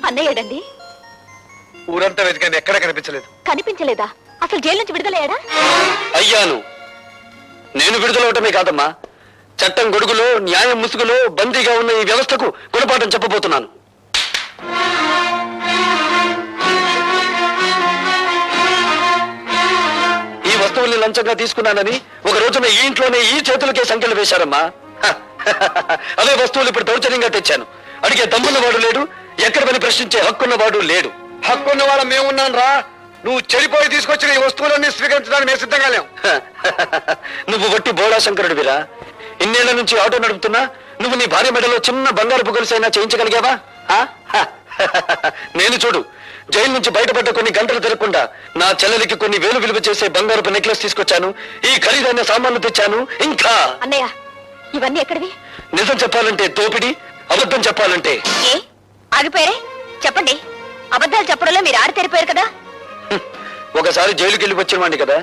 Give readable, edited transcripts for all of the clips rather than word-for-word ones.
అన్నయ్యడండి. ఊరంతా వెతికాను, ఎక్కడ కనిపించలేదు. కనిపించలేదా? అసలు జైలు నుంచి విడుదలయ్యాడా? అయ్యాను. నేను విడుదలవటమే కాదమ్మా, చట్టం గొడుగులో న్యాయం ముసుగులో బందీగా ఉన్న ఈ వ్యవస్థకు గుణపాఠం చెప్పబోతున్నాను. ఈ వస్తువుల్ని లంచంగా తీసుకున్నానని ఒక రోజున ఈ ఇంట్లోనే ఈ చేతులకే సంఖ్యలు వేశారమ్మా. అవే వస్తువులు ఇప్పుడు దౌర్జన్యంగా తెచ్చాను. అడిగే దమ్మున్నవాడు లేడు, ఎక్కడ పని ప్రశ్నించే హక్కున్నవాడు లేడు. హక్కున్న వాళ్ళ మేమున్నాను రా. నువ్వు చెడిపోయి తీసుకొచ్చిన ఈ వస్తువులన్నీ స్వీకరించడానికి మేము సిద్ధంగా లేవు. నువ్వు వట్టి బోళా శంకరుడివిరా. ఇన్నేళ్ల నుంచి ఆటో నడుపుతున్నా నువ్వు నీ భార్య మెడలో చిన్న బంగారు గొలుసైనా చేయించగలిగావా? నేను చూడు, జైలు నుంచి బయటపడ్డ కొన్ని గంటలు తిరగకుండా నా చెల్లెలికి కొన్ని వేలు విలువ చేసే బంగారపు నెక్లెస్ తీసుకొచ్చాను, ఈ ఖరీదైన సామాన్లు తెచ్చాను. ఇంకా అన్నయ్య, ఇవన్నీ ఎక్కడివి? నిజం చెప్పాలంటే దోపిడి, అబద్ధం చెప్పాలంటే ఏ ఆగిపోయారే? చెప్పండి. అబద్ధాలు చెప్పడంలో మీరు ఆరితేరిపోయారు కదా. ఒకసారి జైలుకి వెళ్ళి వచ్చిన వాడిని కదా,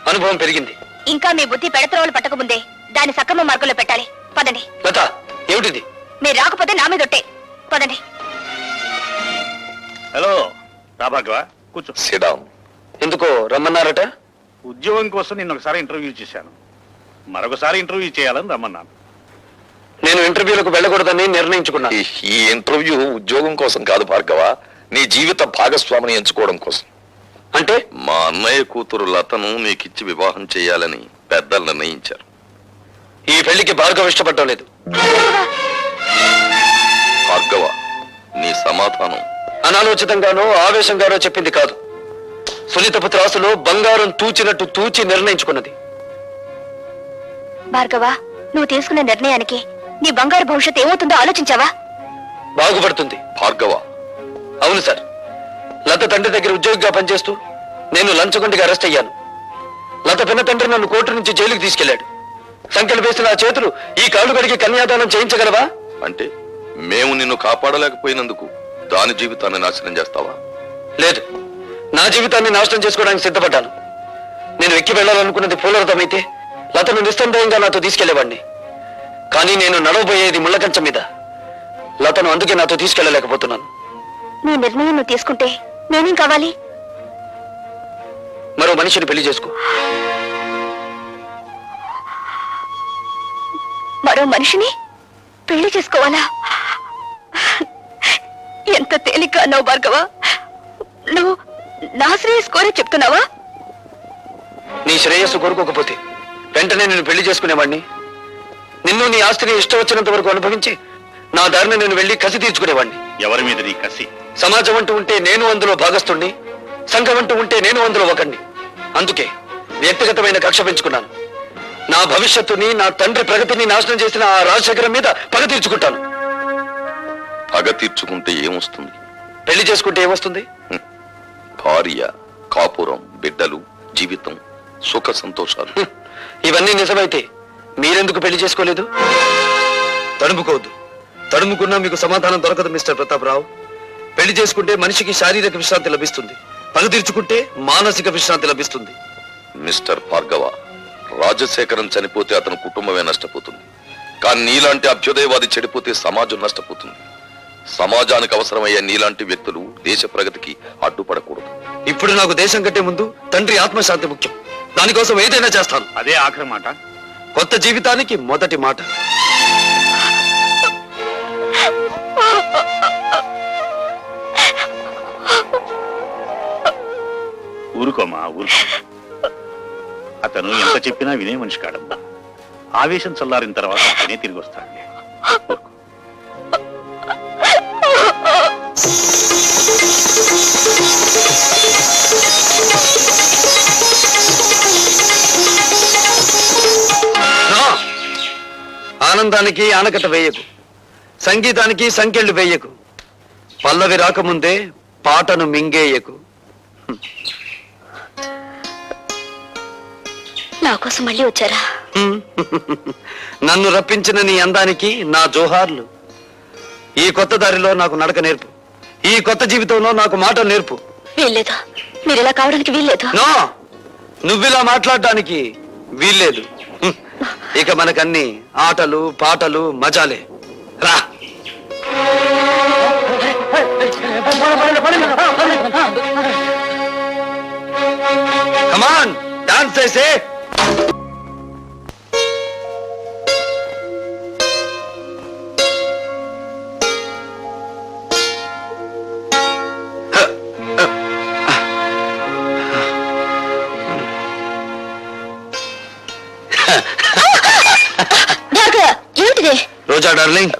అనుభవం పెరిగింది. ఇంకా మీ బుద్ధి పెడత్రోలు పట్టకముందే దాని సక్రమ మార్గంలో పెట్టాలి. పదండి. లత, ఏమిటిది? మీరు రాకపోతే నా మీద ఒట్టే. పదండి. హలో రాభాగవ, కూర్చో. సిడాం. ఎందుకో రమ్మన్నారట? ఉద్యోగం కోసం నిన్న ఒకసారి ఇంటర్వ్యూ చేశాను, మరొకసారి ఇంటర్వ్యూ చేయాలని రమ్మన్నాను. నేను ఇంటర్వ్యూలకు వెళ్ళకూడదని నిర్ణయించుకున్నా. ఈ ఇంటర్వ్యూ ఉద్యోగం కోసం కాదు భార్గవ, నీ జీవిత భాగస్వామిని ఎంచుకోవడం కోసం. అంటే మా అన్నయ్య కూతురు లతను నీకిచ్చి వివాహం చేయాలని పెద్దలు నిర్ణయించారు. ఈ పెళ్లికి భార్గవ ఇష్టపడటం లేదు. భార్గవ, నీ సమాధానం అనాలోచితంగానో ఆవేశంగానో చెప్పింది కాదు. సునీతపు త్రాసులో బంగారం తూచినట్టు తూచి నిర్ణయించుకున్నది. భార్గవ, నువ్వు తీసుకున్న నిర్ణయానికి నీ బంగారు భవిష్యత్తు ఏమవుతుందో ఆలోచించావా? బాగుపడుతుంది. భార్గవ, అవును సార్, లత తండ్రి దగ్గర ఉద్యోగిగా పనిచేస్తూ నేను లంచగొండిగా అరెస్ట్ అయ్యాను. లత పిన్న తండ్రి నన్ను కోర్టు నుంచి జైలుకి తీసుకెళ్లాడు. సంఖ్యలు వేసిన ఆ చేతులు ఈ కాళ్ళు కడిగి కన్యాదానం చేయించగలవా? అంటే మేము నిన్ను కాపాడలేకపోయినందుకు దాని జీవితాన్ని నాశనం చేస్తావా? లేదు, నా జీవితాన్ని నాశనం చేసుకోవడానికి సిద్ధపడ్డాను. నేను ఎక్కి వెళ్లాలనుకున్నది పూలరథమైతే లతను నిస్సందేహంగా నాతో తీసుకెళ్లేవాడిని. కానీ నేను నడవబోయేది ముళ్ళకంచం మీద. లతను అందుకే నాతో తీసుకెళ్లలేకపోతున్నాను. నీ నిర్ణయం నువ్వు తీసుకుంటే నేనేం కావాలి? మరో మనిషిని పెళ్లి చేసుకో. మరో మనిషిని పెళ్లి చేసుకోవాలా? ఎంత తేలిక అన్నావు భార్గవ. నువ్వు నా శ్రేయస్ కోరే చెప్తున్నావా? నీ శ్రేయస్సు కోరుకోకపోతే వెంటనే నేను పెళ్లి చేసుకునేవాడిని. నిన్ను నీ ఆస్తిని ఇష్టం వచ్చినంత వరకు అనుభవించి నా దారిని నేను వెళ్లి కసి తీర్చుకునేవాడిని. ఎవరి మీద నీ కసి? సమాజం అంటూ ఉంటే నేను అందులో భాగస్తుణ్ణి, సంఘం అంటూ ఉంటే నేను అందులో ఒకణ్ణి. అందుకే వ్యక్తిగతమైన కక్ష పెంచుకున్నాను. నా భవిష్యత్తుని, నా తండ్రి ప్రగతిని నాశనం చేసిన ఆ రాజశేఖరం మీద పగ తీర్చుకుంటాను. పగ తీర్చుకుంటే ఏమొస్తుంది? పెళ్లి చేసుకుంటే ఏమొస్తుంది? భార్య, కాపురం, బిడ్డలు, జీవితం, సుఖ సంతోషాలు. ఇవన్నీ నిజమైతే మీరెందుకు పెళ్లి చేసుకోలేదు? తడుముకోవద్దు. తడుముకున్నా మీకు సమాధానం దొరకదు మిస్టర్ ప్రతాపరావు. పెళ్లి చేసుకుంటే మనిషికి శారీరక విశ్రాంతి లభిస్తుంది, పగ తీర్చుకుంటే మానసిక విశ్రాంతి లభిస్తుంది. మిస్టర్ భార్గవ, రాజశేఖరం చనిపోతే అతని కుటుంబమే నష్టపోతుంది. కానీ నీలాంటి అభ్యుదయవాది చెడిపోతే సమాజం నష్టపోతుంది. సమాజానికి అవసరమయ్యే నీలాంటి వ్యక్తులు దేశ ప్రగతికి అడ్డుపడకూడదు. ఇప్పుడు నాకు దేశం కంటే ముందు తండ్రి ఆత్మశాంతి ముఖ్యం. దానికోసం ఏదైనా చేస్తాను. అదే ఆఖరి మాట. కొత్త జీవితానికి మొదటి మాట. ఊరుకోమా, ఊరుకో. అతను ఎంత చెప్పినా వినే మనిషి కాడమ్మా. ఆవేశం చల్లారిన తర్వాత అతనే తిరిగి వస్తాడులే. ఊరుకో. ఆనందానికి ఆనకట్ట వేయకు, సంగీతానికి సంకెళ్ళు వేయకు, పల్లవి రాకముందే పాటను మింగేయకు. నా కోసం మళ్ళీ వచ్చారా? నన్ను రప్పించిన నీ అందానికి నా జోహార్లు. ఈ కొత్త దారిలో నాకు నడక నేర్పు, ఈ కొత్త జీవితంలో నాకు మాట నేర్పు. వీల్లేదు, మీరు ఇలా కావడానికి వీల్లేదు. నో, నువ్విలా మాట్లాడడానికి వీల్లేదు. ఇక మనకన్ని ఆటలు పాటలు మజాలే. రా. డాన్స్ చేసే భార్గవ, ఏమిటిది? రోజా డార్లింగ్,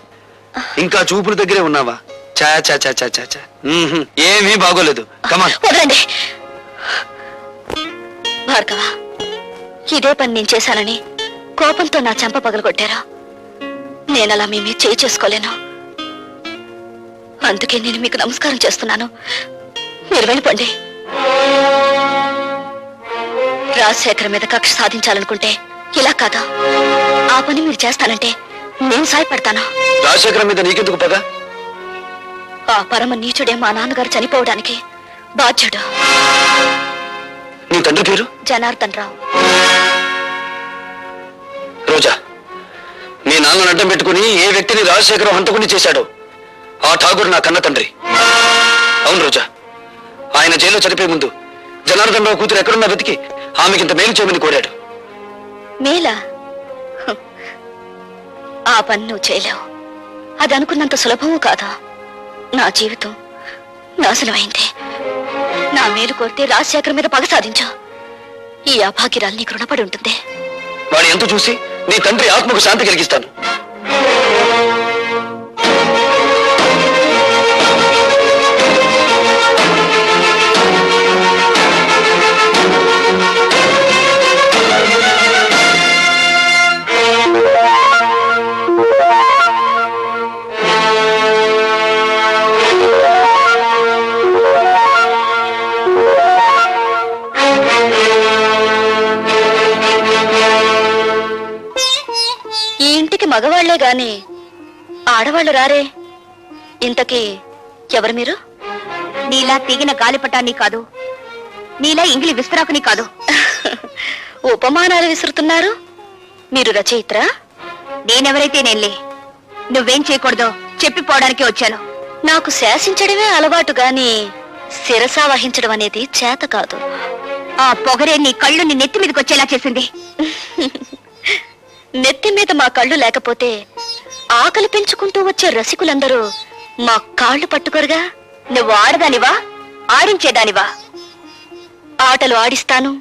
ఇంకా చూపుల దగ్గరే ఉన్నావా? చా చా చా చా చా చా. ఏమీ బాగోలేదు. కమాన్. వదలండి భార్గవ, ఇదే పని నేను చేశానని కోపంతో నా చెంప పగలగొట్టారా? నేనలా మీ మీద చేయి చేసుకోలేను. అందుకే నేను మీకు నమస్కారం చేస్తున్నాను. మీరు వెళ్ళిపోండి. రాజశేఖర్ మీద కక్ష సాధించాలనుకుంటే ఇలా కాదా? ఆ పని మీరు చేస్తానంటే నేను సాయపడతాను. రాజశేఖరం మీద నీకెందుకు పగ? ఆ పరమ నీచుడే మా నాన్నగారు చనిపోవడానికి బాధ్యుడు. నీ తండ్రి పేరు? జనార్దన్ రావు. రోజా, మీ నాన్నను అడ్డం పెట్టుకుని ఏ వ్యక్తిని రాజశేఖరం హంతకుని చేశాడో ఆ ఠాగూర్ నా కన్న తండ్రి. అవును రోజా, ఆయన జైల్లో చనిపోయే ముందు జనార్దన్ రావు కూతురు ఎక్కడున్నా వెతికి ఆమెకింత మేలు చేయమని కోరాడు. మేలా? హ్. ఆ పని నువ్వు చేయలేవు. అది అనుకున్నంత సులభము కాదా? నా జీవితం నాశనమైంది. నా మేలు కోరితే రాజశేఖర్ మీద పగ సాధించు. ఈ అభాగ్యురాలు నీకు రుణపడి ఉంటుంది. వాడి ఎంత చూసి నీ తండ్రి ఆత్మకు శాంతి కలిగిస్తాను. ఈ ఇంటికి మగవాళ్లే గాని ఆడవాళ్లు రారే. ఇంతకీ ఎవరు మీరు? నీలా తెగిన గాలిపటాన్ని కాదు, నీలా ఇంగిలి విస్తరాకుని కాదు. ఉపమానాలు విసురుతున్నారు. మీరు రచయిత్రా? నేనెవరైతే నేనులే. నువ్వేం చేయకూడదో చెప్పిపోవడానికి వచ్చాను. నాకు శాసించడమే అలవాటు గాని శిరసా వహించడం అనేది చేత కాదు. ఆ పొగరే నీ కళ్ళు నీ నెత్తి మీదకి వచ్చేలా చేసింది. నెత్తి మీద మా కళ్ళు లేకపోతే ఆకలి పెంచుకుంటూ వచ్చే రసికులందరూ మా కాళ్ళు పట్టుకోరుగా. నువ్వు ఆడదానివా, ఆడించేదానివా? ఆటలు ఆడిస్తాను,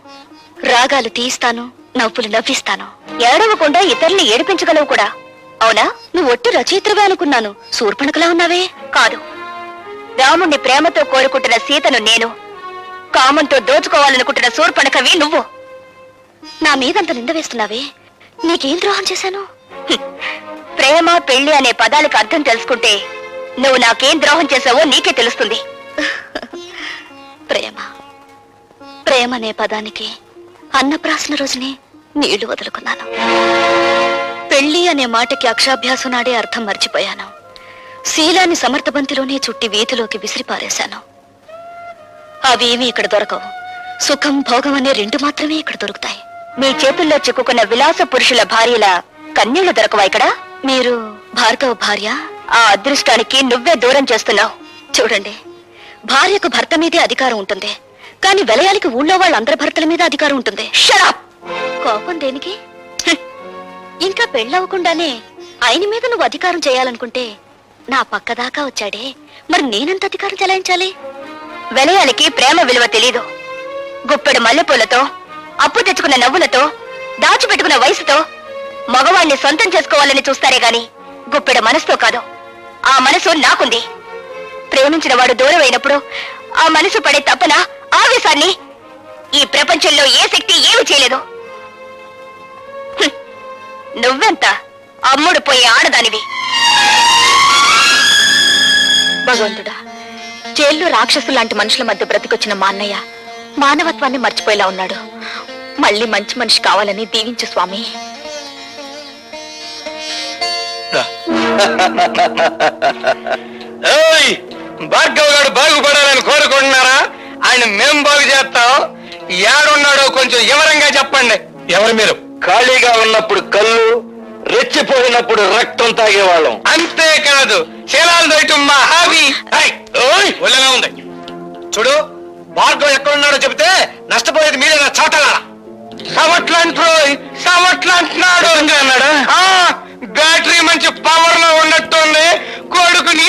రాగాలు తీయిస్తాను, నవ్వులు నవ్విస్తాను. ఏడవకుండా ఇతరుల్ని ఏడిపించగలవు కూడా. అవునా? నువ్వు ఒట్టి రచయిత్రవే అనుకున్నాను. శూర్పణఖలా ఉన్నావే. కాదు, రాముణ్ణి ప్రేమతో కోరుకుంటున్న సీతను నేను, కామంతో దోచుకోవాలనుకుంటున్న శూర్పణఖవి నువ్వు. నా మీదంత నింద వేస్తున్నావే. నీకేం ద్రోహం చేశాను? ప్రేమ పెళ్లి అనే పదాలకు అర్థం తెలుసుకుంటే నువ్వు నాకేం ద్రోహం చేశావో నీకే తెలుస్తుంది. ప్రేమ ప్రేమ అనే పదానికి అన్నప్రాసన రోజునే నీళ్లు వదులుకున్నాను. పెళ్లి అనే మాటకి అక్షాభ్యాసం నాడే అర్థం మర్చిపోయాను. శీలాన్ని సమర్థబంతిలోనే చుట్టి వీధిలోకి విసిరిపారేశాను. అవేమీ ఇక్కడ దొరకవు. సుఖం భోగం అనే రెండు మాత్రమే ఇక్కడ దొరుకుతాయి. మీ చేతుల్లో చిక్కుకున్న విలాస పురుషుల భార్యల కన్నీళ్లు దొరకవా ఇక్కడ? మీరు భార్గవ భార్య? ఆ అదృష్టానికి నువ్వే దూరం చేస్తున్నావు. చూడండి, భార్యకు భర్త మీదే అధికారం ఉంటుంది, కానీ విలయానికి ఊళ్ళో వాళ్ళందరి భర్తల మీద అధికారం ఉంటుంది. షరాప్! కోపం దేనికి? ఇంకా పెళ్ళవకుండానే ఆయన మీద నువ్వు అధికారం చేయాలనుకుంటే నా పక్కదాకా వచ్చాడే, మరి నేనెంత అధికారం చెలాయించాలి? విలయానికి ప్రేమ విలువ తెలీదు. గుప్పెడు మల్లెపూలతో, అప్పు తెచ్చుకున్న నవ్వులతో, దాచిపెట్టుకున్న వయసుతో మగవాణ్ణి సొంతం చేసుకోవాలని చూస్తారే గాని గుప్పెడు మనసుతో కాదు. ఆ మనసు నాకుంది. ప్రేమించిన వాడు దూరం అయినప్పుడు ఆ మనసు పడే తపన, ఆవేశాన్ని ఈ ప్రపంచంలో ఏ శక్తి ఏమి చేయలేదు. నువ్వెంత అమ్ముడు పోయే ఆడదానివి. భగవంతుడా, జైల్లో రాక్షసు లాంటి మనుషుల మధ్య బ్రతికొచ్చిన మా అన్నయ్య మానవత్వాన్ని మర్చిపోయేలా ఉన్నాడు. మళ్ళీ మంచి మనిషి కావాలని దీవించు స్వామి. భార్గవ్ గారు బాగుపడాలని కోరుకుంటున్నారా? ఆయన మేం బాగు చేస్తాం. ఏడున్నాడో కొంచెం వివరంగా చెప్పండి. ఎవరు మీరు? ఖాళీగా ఉన్నప్పుడు కళ్ళు, రెచ్చిపోయినప్పుడు రక్తం తాగేవాళ్ళం. అంతేకాదు, శీలాలు దయటం మా హాబీ. ఒళ్ళగా ఉంది. చూడు, భార్గవ్ ఎక్కడున్నాడో చెబితే నష్టపోయేది మీరే. చోటలా సవట్లంటున్నాడు అన్నాడా? బ్యాటరీ మంచి పవర్ లో ఉన్నట్టుంది. కొడుకుని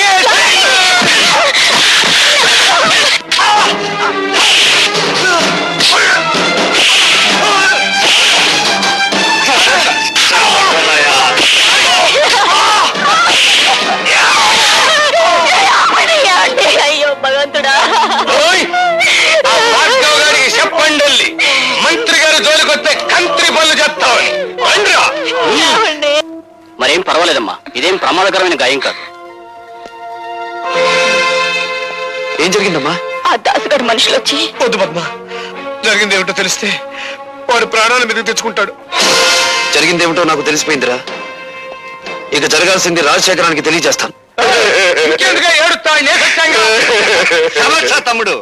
అయ్యో భగవంతుడా. భార్గవ్ గారికి చెప్పండి, మంత్రి గారు జోలికొస్తే కంత్రి పనులు చెప్తామని. మరేం పర్వాలేదమ్మా, ఇదేం ప్రమాదకరమైన గాయం కాదు. ఏం జరిగిందమ్మా? ఆ దాసుగారి మనుషులు వచ్చి వద్దు పద్మ, జరిగిందేమిటో తెలిస్తే వాడు ప్రాణాల మీదకి తెచ్చుకుంటాడు. జరిగిందేమిటో నాకు తెలిసిపోయిందిరా. ఇక జరగాల్సింది రాజశేఖరానికి తెలియజేస్తాను. ఇంకెందుగా ఏడుస్తా? తమ్ముడు,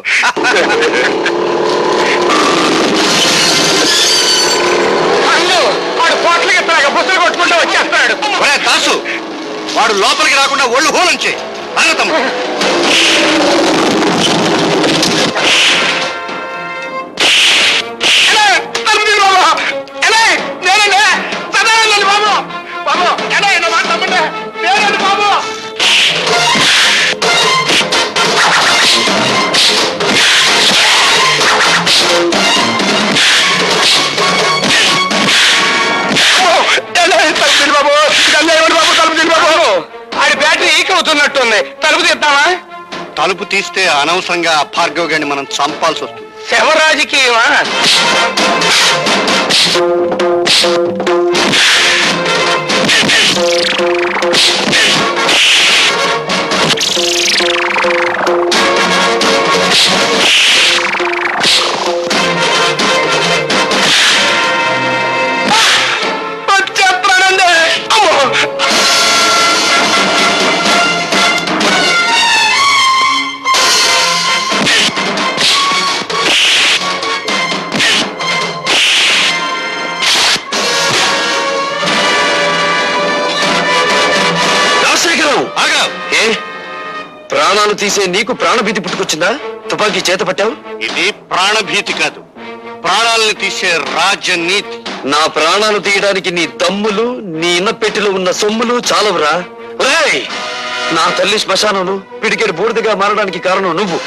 వాడు పోట్లకి ఎత్తాక బుసలు కొట్టుకుంటూ వచ్చేస్తున్నాడు. దాసు, వాడు లోపలికి రాకుండా ఒళ్ళు హోలంచే తమ్ముడు. ఆడి బ్యాటరీ ఈక్ అవుతున్నట్టుంది. తలుపు తీద్దామా? తలుపు తీస్తే అనవసరంగా భార్గవ్ గారిని మనం చంపాల్సి వస్తుంది. శవ రాజకీయమా? ప్రాణాలు తీసే నీకు ప్రాణభీతి పుట్టుకొచ్చిందా? తుపాకీ చేత పట్టావు. ఇది ప్రాణభీతి కాదు, ప్రాణాలను తీసే రాజనీతి. నా ప్రాణాలు తీయడానికి నీ దమ్ములు, నీ ఇన్నపెట్టిలో ఉన్న సొమ్ములు చాలవురా. ఒరేయ్, నా తల్లి శ్మశానంలో పిడికెడు బూడిదగా మారడానికి కారణం నువ్వు.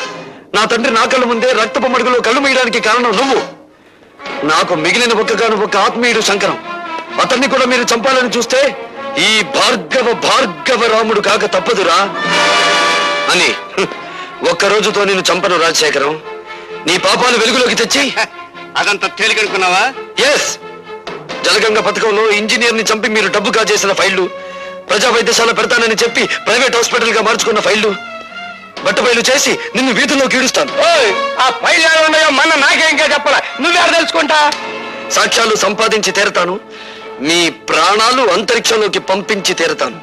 నా తండ్రి నా కళ్ళ ముందే రక్తపు మడుగులో కళ్ళు మీయడానికి కారణం నువ్వు. నాకు మిగిలిన ఒక్క ఆత్మీయుడు శంకరం. అతన్ని కూడా మీరు చంపాలని చూస్తే ఈ భార్గవ రాముడు కాక తప్పదురా అని ఒక్క రోజుతో నేను చంపను రాజశేఖరం. నీ పాపాలు వెలుగులోకి తెచ్చి అదంతా తేలికనుకున్నావా? ఎస్, జలగంగ పథకంలో ఇంజనీర్ ని చంపి మీరు డబ్బు కాజేసిన ఫైళ్లు, ప్రజా వైద్యశాల పెడతానని చెప్పి ప్రైవేట్ హాస్పిటల్ గా మార్చుకున్న ఫైళ్లు, బట్టబయలు చేసి నిన్ను వీధుల్లో కీడుస్తాను. ఆ ఫైల్ ఉన్నాయో మన నాకే ఇంకా చెప్పాలా? నువ్వెవరు తెలుసుకుంటా? సాక్ష్యాలు సంపాదించి తీరతాను. మీ ప్రాణాలు అంతరిక్షంలోకి పంపించి తీరతాను.